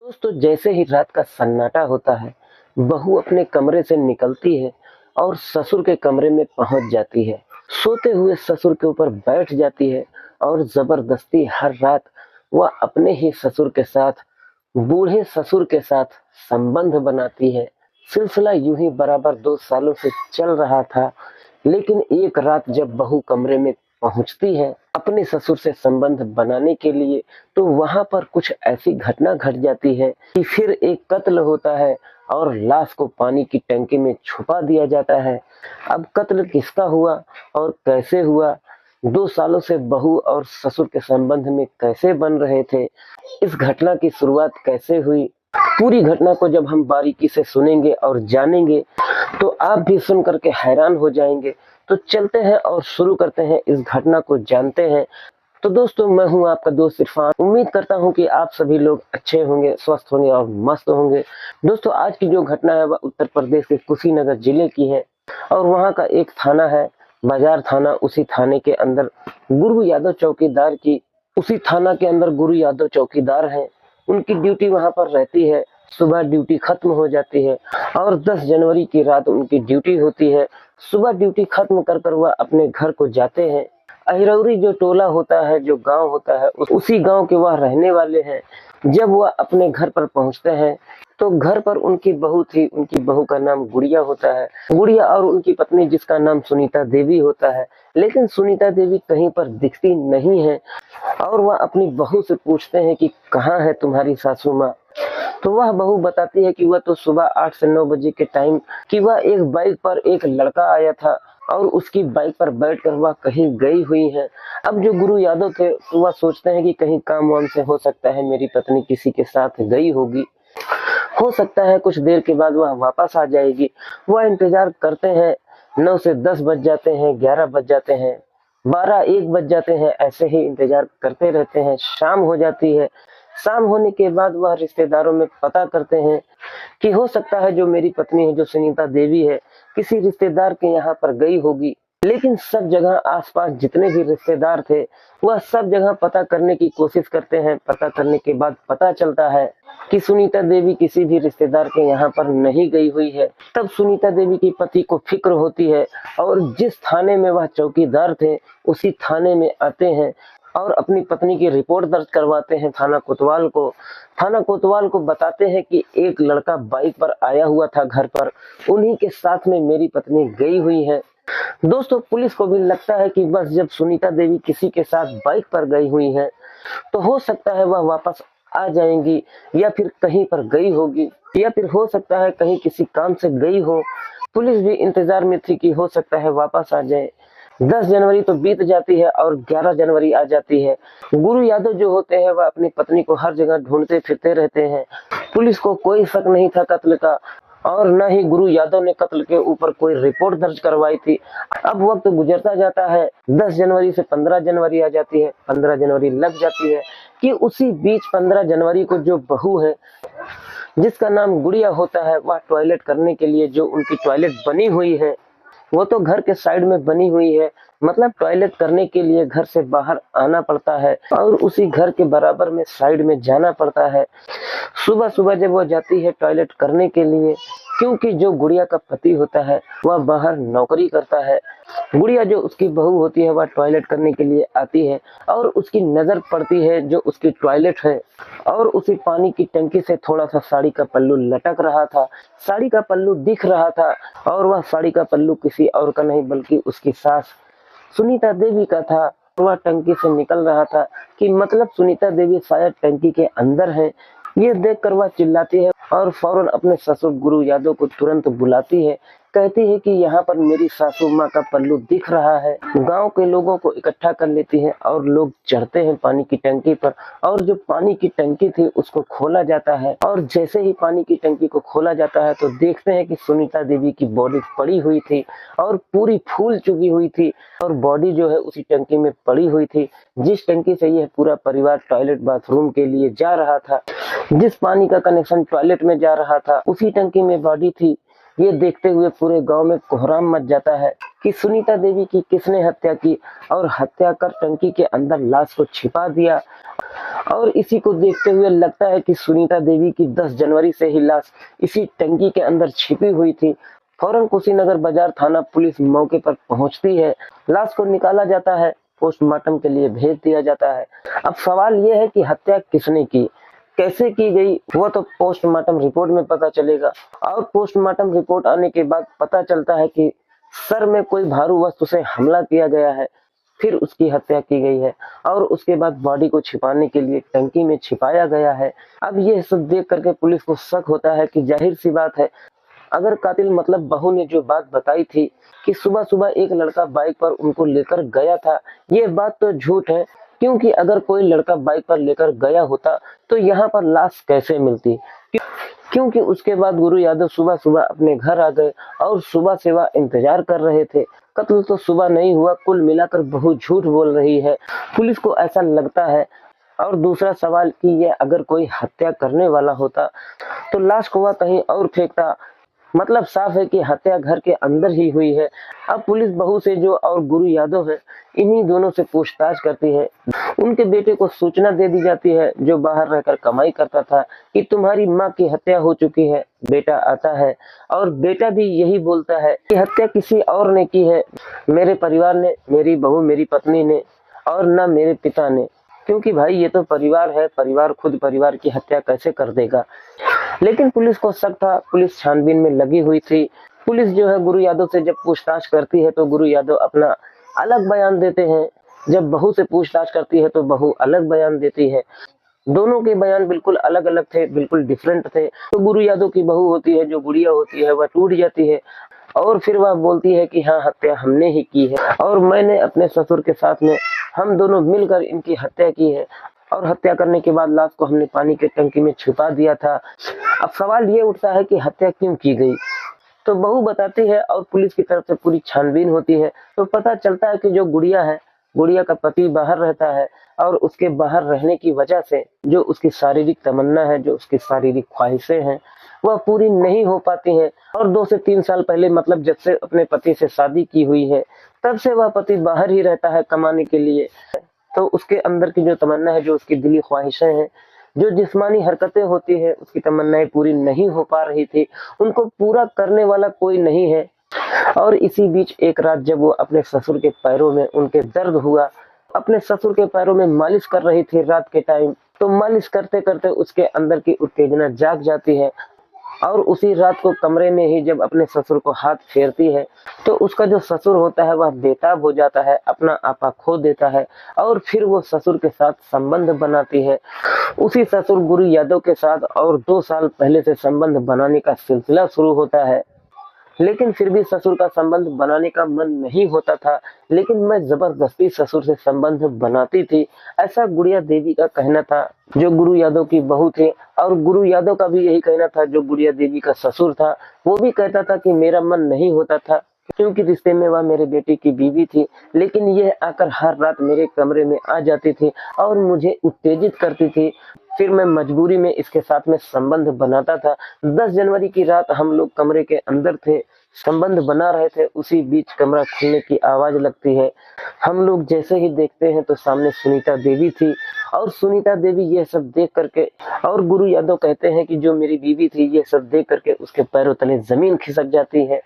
दोस्तों, जैसे ही रात का सन्नाटा होता है, बहू अपने कमरे से निकलती है और ससुर के कमरे में पहुंच जाती है। सोते हुए ससुर के ऊपर बैठ जाती है और जबरदस्ती हर रात वह अपने ही ससुर के साथ, बूढ़े ससुर के साथ संबंध बनाती है। सिलसिला यूं ही बराबर 2 सालों से चल रहा था, लेकिन एक रात जब बहू कमरे में पहुंचती है अपने ससुर से संबंध बनाने के लिए, तो वहां पर कुछ ऐसी घटना घट जाती है कि फिर एक कत्ल होता है और लाश को पानी की टंकी में छुपा दिया जाता है। अब कत्ल किसका हुआ और कैसे हुआ, 2 सालों से बहू और ससुर के संबंध में कैसे बन रहे थे, इस घटना की शुरुआत कैसे हुई, पूरी घटना को जब हम बारीकी से सुनेंगे और जानेंगे तो आप भी सुन करके हैरान हो जाएंगे। तो चलते हैं और शुरू करते हैं, इस घटना को जानते हैं। तो दोस्तों, मैं हूं आपका दोस्त इरफान। उम्मीद करता हूं कि आप सभी लोग अच्छे होंगे, स्वस्थ होंगे और मस्त होंगे। दोस्तों, आज की जो घटना है वह उत्तर प्रदेश के कुशीनगर जिले की है और वहां का एक थाना है बाजार थाना। उसी थाने के अंदर गुरु यादव चौकीदार की उसी थाना के अंदर गुरु यादव चौकीदार हैं। उनकी ड्यूटी वहां पर रहती है। सुबह ड्यूटी खत्म हो जाती है और 10 जनवरी की रात उनकी ड्यूटी होती है। सुबह ड्यूटी खत्म कर कर वह अपने घर को जाते हैं। अहिरौरी जो टोला होता है, जो गांव होता है, उसी गांव के वह रहने वाले हैं। जब वह अपने घर पर पहुंचते हैं तो घर पर उनकी बहू थी। उनकी बहू का नाम गुड़िया होता है, गुड़िया, और उनकी पत्नी जिसका नाम सुनीता देवी होता है। लेकिन सुनीता देवी कहीं पर दिखती नहीं है और वह अपनी बहू से पूछते हैं कि कहाँ है तुम्हारी सासू माँ। तो वह बहू बताती है कि वह तो सुबह 8 से 9 बजे के टाइम कि वह एक बाइक पर एक लड़का आया था और उसकी बाइक पर बैठकर वह कहीं गई हुई है। अब जो गुरु यादव थे तो वह सोचते हैं कि कहीं काम वाम से हो सकता है मेरी पत्नी किसी के साथ गई होगी, हो सकता है कुछ देर के बाद वह वापस आ जाएगी। वह इंतजार करते हैं। 9 से 10 बज जाते हैं, 11 बज जाते हैं, 12-1 बज जाते हैं। ऐसे ही इंतजार करते रहते हैं। शाम हो जाती है। शाम होने के बाद वह रिश्तेदारों में पता करते हैं कि हो सकता है जो मेरी पत्नी है, जो सुनीता देवी है, किसी रिश्तेदार के यहाँ पर गई होगी। लेकिन सब जगह आसपास जितने भी रिश्तेदार थे वह सब जगह पता करने की कोशिश करते हैं। पता करने के बाद पता चलता है कि सुनीता देवी किसी भी रिश्तेदार के यहाँ पर नहीं गई हुई है। तब सुनीता देवी की पति को फिक्र होती है और जिस थाने में वह चौकीदार थे उसी थाने में आते हैं और अपनी पत्नी की रिपोर्ट दर्ज करवाते हैं थाना कोतवाल को। थाना कोतवाल को बताते हैं कि एक लड़का बाइक पर आया हुआ था घर पर, उन्हीं के साथ में मेरी पत्नी गई हुई है। दोस्तों, पुलिस को भी लगता है कि बस जब सुनीता देवी किसी के साथ बाइक पर गई हुई है तो हो सकता है वह वापस आ जाएंगी, या फिर कहीं पर गई होगी, या फिर हो सकता है कहीं किसी काम से गई हो। पुलिस भी इंतजार में थी कि हो सकता है वापस आ जाए। 10 जनवरी तो बीत जाती है और 11 जनवरी आ जाती है। गुरु यादव जो होते हैं वह अपनी पत्नी को हर जगह ढूंढते फिरते रहते हैं। पुलिस को कोई शक नहीं था कत्ल का और न ही गुरु यादव ने कत्ल के ऊपर कोई रिपोर्ट दर्ज करवाई थी। अब वक्त गुजरता जाता है। 10 जनवरी से 15 जनवरी आ जाती है, 15 जनवरी लग जाती है कि उसी बीच 15 जनवरी को जो बहू है जिसका नाम गुड़िया होता है, वह टॉयलेट करने के लिए, जो उनकी टॉयलेट बनी हुई है वो तो घर के साइड में बनी हुई है, मतलब टॉयलेट करने के लिए घर से बाहर आना पड़ता है और उसी घर के बराबर में साइड में जाना पड़ता है। सुबह सुबह जब वो जाती है टॉयलेट करने के लिए, क्योंकि जो गुड़िया का पति होता है वह बाहर नौकरी करता है, गुड़िया जो उसकी बहू होती है वह टॉयलेट करने के लिए आती है और उसकी नजर पड़ती है जो उसकी टॉयलेट है और उसी पानी की टंकी से थोड़ा सा साड़ी का पल्लू लटक रहा था, साड़ी का पल्लू दिख रहा था और वह साड़ी का पल्लू किसी और का नहीं बल्कि उसकी सास सुनीता देवी का था। वह टंकी से निकल रहा था कि मतलब सुनीता देवी शायद टंकी के अंदर है। ये देखकर वह चिल्लाती है और फौरन अपने ससुर गुरु यादव को तुरंत बुलाती है। कहती है कि यहाँ पर मेरी सासू माँ का पल्लू दिख रहा है। गांव के लोगों को इकट्ठा कर लेती है और लोग चढ़ते हैं पानी की टंकी पर और जो पानी की टंकी थी उसको खोला जाता है और जैसे ही पानी की टंकी को खोला जाता है तो देखते हैं कि सुनीता देवी की बॉडी पड़ी हुई थी और पूरी फूल चुकी हुई थी और बॉडी जो है उसी टंकी में पड़ी हुई थी, जिस टंकी से यह पूरा परिवार टॉयलेट बाथरूम के लिए जा रहा था। जिस पानी का कनेक्शन टॉयलेट में जा रहा था उसी टंकी में बॉडी थी। ये देखते हुए पूरे गांव में कोहराम मच जाता है कि सुनीता देवी की किसने हत्या की और हत्या कर टंकी के अंदर लाश को छिपा दिया। और इसी को देखते हुए लगता है कि सुनीता देवी की 10 जनवरी से ही लाश इसी टंकी के अंदर छिपी हुई थी। फौरन कुशीनगर बाजार थाना पुलिस मौके पर पहुंचती है, लाश को निकाला जाता है, पोस्टमार्टम के लिए भेज दिया जाता है। अब सवाल यह है कि हत्या किसने की, कैसे की गई, वो तो पोस्टमार्टम रिपोर्ट में पता चलेगा। और पोस्टमार्टम रिपोर्ट आने के बाद पता चलता है कि सर में कोई भारू वस्तु से हमला किया गया है, फिर उसकी हत्या की गई है और उसके बाद बॉडी को छिपाने के लिए टंकी में छिपाया गया है। अब यह सब देख करके पुलिस को शक होता है कि जाहिर सी बात है, अगर कातिल मतलब बहू ने जो बात बताई थी कि सुबह सुबह एक लड़का बाइक पर उनको लेकर गया था, ये बात तो झूठ है। क्योंकि अगर कोई लड़का बाइक पर लेकर गया होता तो यहाँ पर लाश कैसे मिलती। क्योंकि उसके बाद गुरु यादव सुबह सुबह अपने घर आ गए और सुबह से वह इंतजार कर रहे थे। कत्ल तो सुबह नहीं हुआ, कुल मिलाकर बहू झूठ बोल रही है, पुलिस को ऐसा लगता है। और दूसरा सवाल कि ये अगर कोई हत्या करने वाला होता तो लाश को वह कहीं और फेंकता। मतलब साफ है कि हत्या घर के अंदर ही हुई है। अब पुलिस बहू से जो और गुरु यादव है, इन्हीं दोनों से पूछताछ करती है। उनके बेटे को सूचना दे दी जाती है जो बाहर रहकर कमाई करता था कि तुम्हारी माँ की हत्या हो चुकी है। बेटा आता है और बेटा भी यही बोलता है कि हत्या किसी और ने की है, मेरे परिवार ने, मेरी बहू मेरी पत्नी ने, और न मेरे पिता ने। क्योंकि भाई ये तो परिवार है, परिवार खुद परिवार की हत्या कैसे कर देगा। लेकिन पुलिस को शक था, पुलिस छानबीन में लगी हुई थी। पुलिस जो है गुरु यादव से जब पूछताछ करती है तो गुरु यादव अपना अलग बयान देते हैं, जब बहू से पूछताछ करती है तो बहू अलग बयान देती है। दोनों के बयान बिल्कुल अलग अलग थे, बिल्कुल डिफरेंट थे। तो गुरु यादव की बहू होती है, जो गुड़िया होती है, वह टूट जाती है और फिर वह बोलती है कि हाँ, हत्या हमने ही की है और मैंने अपने ससुर के साथ में हम दोनों मिलकर इनकी हत्या की है और हत्या करने के बाद लाश को हमने पानी के टंकी में छुपा दिया था। अब सवाल ये उठता है कि हत्या क्यों की गई। तो बहू बताती है और पुलिस की तरफ से पूरी छानबीन होती है तो पता चलता है कि जो गुड़िया है, गुड़िया का पति बाहर रहता है और उसके बाहर रहने की वजह से जो उसकी शारीरिक तमन्ना है, जो उसकी शारीरिक ख्वाहिशें हैं, वह पूरी नहीं हो पाती हैं। और 2 से 3 साल पहले, मतलब जब से अपने पति से शादी की हुई है, तब से वह पति बाहर ही रहता है कमाने के लिए। तो उसके अंदर की जो तमन्ना है, जो उसकी दिली ख्वाहिशें हैं, जो जिस्मानी हरकतें होती है, उसकी तमन्नाएं पूरी नहीं हो पा रही थी, उनको पूरा करने वाला कोई नहीं है। और इसी बीच एक रात जब वो अपने ससुर के पैरों में उनके दर्द हुआ, अपने ससुर के पैरों में मालिश कर रही थी रात के टाइम, तो मालिश करते करते उसके अंदर की उत्तेजना जाग जाती है और उसी रात को कमरे में ही जब अपने ससुर को हाथ फेरती है तो उसका जो ससुर होता है वह बेताब हो जाता है, अपना आपा खो देता है और फिर वो ससुर के साथ संबंध बनाती है। उसी ससुर गुरु यादव के साथ और 2 साल पहले से संबंध बनाने का सिलसिला शुरू होता है। लेकिन फिर भी ससुर का संबंध बनाने का मन नहीं होता था, लेकिन मैं जबरदस्ती ससुर से संबंध बनाती थी, ऐसा गुड़िया देवी का कहना था, जो गुरु यादव की बहू थी। और गुरु यादव का भी यही कहना था, जो गुड़िया देवी का ससुर था, वो भी कहता था कि मेरा मन नहीं होता था क्योंकि रिश्ते में वह मेरे बेटे की बीवी थी, लेकिन यह आकर हर रात मेरे कमरे में आ जाती थी और मुझे उत्तेजित करती थी। फिर मैं मजबूरी में इसके साथ में संबंध बनाता था। 10 जनवरी की रात हम लोग कमरे के अंदर थे, संबंध बना रहे थे, उसी बीच कमरा खुलने की आवाज लगती है। हम लोग जैसे ही देखते हैं तो सामने सुनीता देवी थी और सुनीता देवी यह सब देख करके, और गुरु यादव कहते हैं कि जो मेरी बीवी थी यह सब देख करके उसके पैरों तले जमीन खिसक जाती है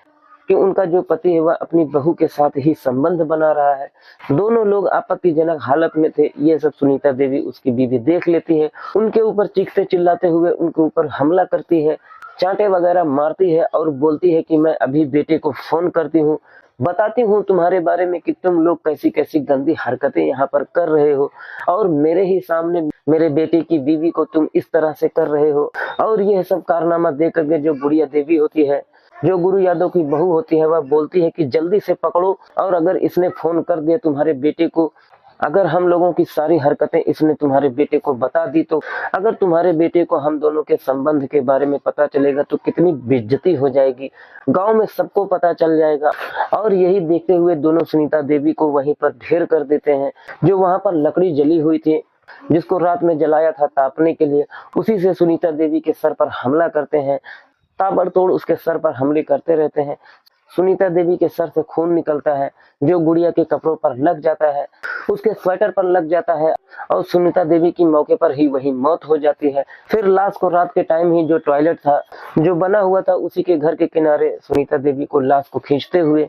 कि उनका जो पति है वह अपनी बहू के साथ ही संबंध बना रहा है। दोनों लोग आपत्तिजनक हालत में थे, ये सब सुनीता देवी उसकी बीवी देख लेती है, उनके ऊपर चीखते चिल्लाते हुए उनके ऊपर हमला करती है, चांटे वगैरह मारती है और बोलती है कि मैं अभी बेटे को फोन करती हूँ, बताती हूँ तुम्हारे बारे में कि तुम लोग कैसी कैसी गंदी हरकतें यहाँ पर कर रहे हो और मेरे ही सामने मेरे बेटे की बीवी को तुम इस तरह से कर रहे हो। और यह सब कारनामा देख करके जो गुड़िया देवी होती है, जो गुरु यादव की बहू होती है, वह बोलती है कि जल्दी से पकड़ो और अगर इसने फोन कर दिया तुम्हारे बेटे को, अगर हम लोगों की सारी हरकतें इसने तुम्हारे बेटे को बता दी तो अगर तुम्हारे बेटे को हम दोनों के संबंध के बारे में पता चलेगा तो कितनी बेइज्जती हो जाएगी, गांव में सबको पता चल जाएगा। और यही देखते हुए दोनों सुनीता देवी को वहीं पर ढेर कर देते हैं। जो वहां पर लकड़ी जली हुई थी, जिसको रात में जलाया था तापने के लिए, उसी से सुनीता देवी के सर पर हमला करते हैं, ताबड़तोड़ उसके सर पर हमले करते रहते हैं। सुनीता देवी के सर से खून निकलता है, जो गुड़िया के कपड़ों पर लग जाता है, उसके स्वेटर पर लग जाता है और सुनीता देवी की मौके पर ही वही मौत हो जाती है। फिर लाश को रात के टाइम ही जो टॉयलेट था जो बना हुआ था उसी के घर के किनारे सुनीता देवी को लाश को खींचते हुए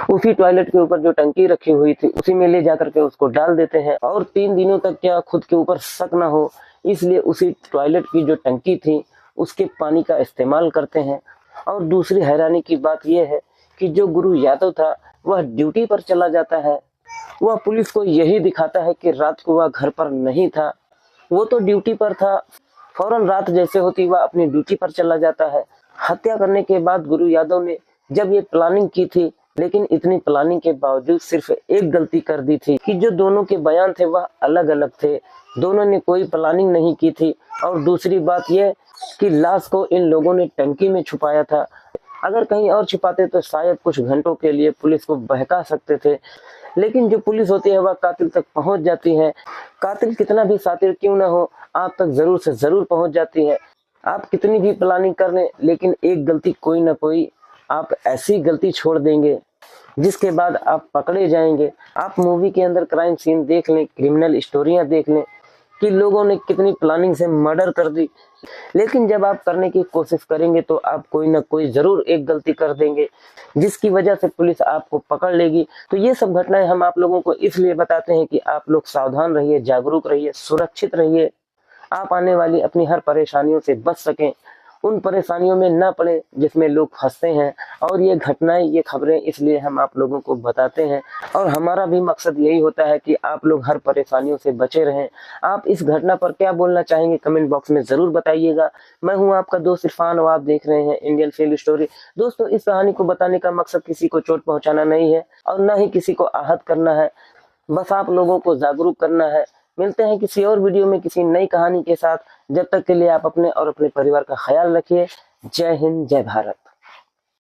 उसी टॉयलेट के ऊपर जो टंकी रखी हुई थी उसी में ले जाकर के उसको डाल देते हैं और 3 दिनों तक क्या खुद के ऊपर शक न हो इसलिए उसी टॉयलेट की जो टंकी थी उसके पानी का इस्तेमाल करते हैं। और दूसरी हैरानी की बात यह है कि जो गुरु यादव था वह ड्यूटी पर चला जाता है। वह पुलिस को यही दिखाता है कि रात को वह घर पर नहीं था, वो तो ड्यूटी पर था। फौरन रात जैसे होती वह अपनी ड्यूटी पर चला जाता है। हत्या करने के बाद गुरु यादव ने जब ये प्लानिंग की थी, लेकिन इतनी प्लानिंग के बावजूद सिर्फ एक गलती कर दी थी कि जो दोनों के बयान थे वह अलग अलग थे। दोनों ने कोई प्लानिंग नहीं की थी। और दूसरी बात यह कि लाश को इन लोगों ने टंकी में छुपाया था। अगर कहीं और छिपाते तो शायद कुछ घंटों के लिए पुलिस को बहका सकते थे, लेकिन जो पुलिस होती है वह कातिल तक पहुंच जाती है। कातिल कितना भी शातिर क्यों ना हो, आप तक जरूर से जरूर पहुंच जाती है। आप कितनी भी प्लानिंग कर लें, लेकिन एक गलती कोई ना कोई आप ऐसी गलती छोड़ देंगे जिसके बाद आप पकड़े जाएंगे। आप मूवी के अंदर क्राइम सीन देख लें, क्रिमिनल स्टोरियां देख लें कि लोगों ने कितनी प्लानिंग से मर्डर कर दी, लेकिन जब आप करने की कोशिश करेंगे तो आप कोई ना कोई जरूर एक गलती कर देंगे जिसकी वजह से पुलिस आपको पकड़ लेगी। तो ये सब घटनाएं हम आप लोगों को इसलिए बताते हैं कि आप लोग सावधान रहिए, जागरूक रहिए, सुरक्षित रहिए। आप आने वाली अपनी हर परेशानियों से बच सकें, उन परेशानियों में ना पड़े जिसमें लोग फंसते हैं। और ये घटनाएं, ये खबरें इसलिए हम आप लोगों को बताते हैं और हमारा भी मकसद यही होता है कि आप लोग हर परेशानियों से बचे रहें। आप इस घटना पर क्या बोलना चाहेंगे कमेंट बॉक्स में जरूर बताइएगा। मैं हूं आपका दोस्त इरफान और आप देख रहे हैं इंडियन फेल स्टोरी। दोस्तों, इस कहानी को बताने का मकसद किसी को चोट पहुंचाना नहीं है और ना ही किसी को आहत करना है, बस आप लोगों को जागरूक करना है। मिलते हैं किसी और वीडियो में किसी नई कहानी के साथ। जब तक के लिए आप अपने और अपने परिवार का ख्याल रखिए। जय हिंद, जय भारत।